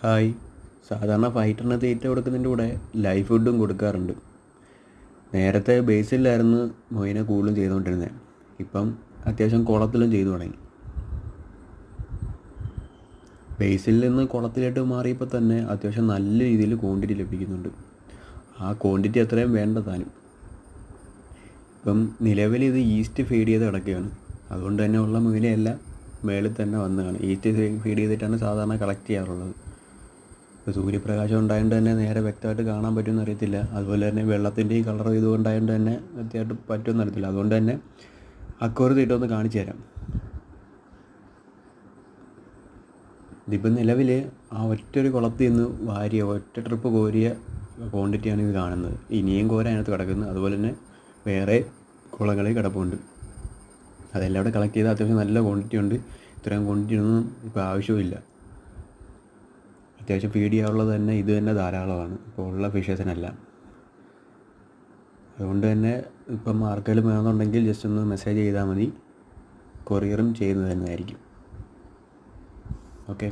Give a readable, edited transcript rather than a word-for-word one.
Hi. സാധാരണ ഫൈറ്ററിന് തീറ്റ കൊടുക്കുന്നതിൻ്റെ കൂടെ live ഫുഡും കൊടുക്കാറുണ്ട്. നേരത്തെ ബേസിലായിരുന്നു മൊയിനെ കൂടുതലും ചെയ്തുകൊണ്ടിരുന്നത്. ഇപ്പം അത്യാവശ്യം കുളത്തിലും ചെയ്തു തുടങ്ങി. ബേസിൽ നിന്ന് കുളത്തിലോട്ട് മാറിയപ്പോൾ തന്നെ അത്യാവശ്യം നല്ല രീതിയിൽ ക്വാണ്ടിറ്റി ലഭിക്കുന്നുണ്ട്. ആ ക്വാണ്ടിറ്റി അത്രയും വേണ്ട താനും. ഇപ്പം നിലവിൽ ഇത് ഈസ്റ്റ് ഫീഡ് ചെയ്ത് കിടക്കുകയാണ്. അതുകൊണ്ട് തന്നെ ഉള്ള മൊയിനെയെല്ലാം മേളിൽ തന്നെ വന്നതാണ്. ഈസ്റ്റ് ഫീഡ് ചെയ്തിട്ടാണ് സാധാരണ കളക്ട് ചെയ്യാറുള്ളത്. സൂര്യപ്രകാശം ഉണ്ടായതുകൊണ്ട് തന്നെ നേരെ വ്യക്തമായിട്ട് കാണാൻ പറ്റുമെന്ന് അറിയത്തില്ല. അതുപോലെ തന്നെ വെള്ളത്തിൻ്റെ ഈ കളർ ഇതുകൊണ്ടായതുകൊണ്ട് തന്നെ വ്യക്തമായിട്ട് പറ്റുമെന്ന് അറിയത്തില്ല. അതുകൊണ്ട് തന്നെ അക്വേറിയത്തിൽ ഇട്ടൊന്ന് കാണിച്ചു തരാം. ഇതിപ്പം നിലവിൽ ആ ഒറ്റൊരു കുളത്തിൽ നിന്ന് ഒറ്റ ട്രിപ്പ് കോരിയ ക്വാണ്ടിറ്റിയാണ് ഇത് കാണുന്നത്. ഇനിയും കോര അതിനകത്ത് കിടക്കുന്നത്. അതുപോലെ തന്നെ വേറെ കുളങ്ങളിൽ കിടപ്പുണ്ട്. അതെല്ലാം ഇവിടെ കളക്ട് ചെയ്താൽ അത്യാവശ്യം നല്ല ക്വാണ്ടിറ്റി ഉണ്ട്. ഇത്രയും ക്വാണ്ടിറ്റി ഒന്നും ഇപ്പോൾ ആവശ്യമില്ല. അത്യാവശ്യം ഫീഡ് ചെയ്യാനുള്ളത് തന്നെ ഇത് തന്നെ ധാരാളമാണ് ഇപ്പോൾ ഉള്ള ഫിഷസിനെല്ലാം. അതുകൊണ്ട് തന്നെ ഇപ്പം ആർക്കെങ്കിലും വേണമെന്നുണ്ടെങ്കിൽ ജസ്റ്റ് ഒന്ന് മെസ്സേജ് ചെയ്താൽ മതി. കൊറിയറും ചെയ്യുന്നത് തന്നെയായിരിക്കും. ഓക്കെ.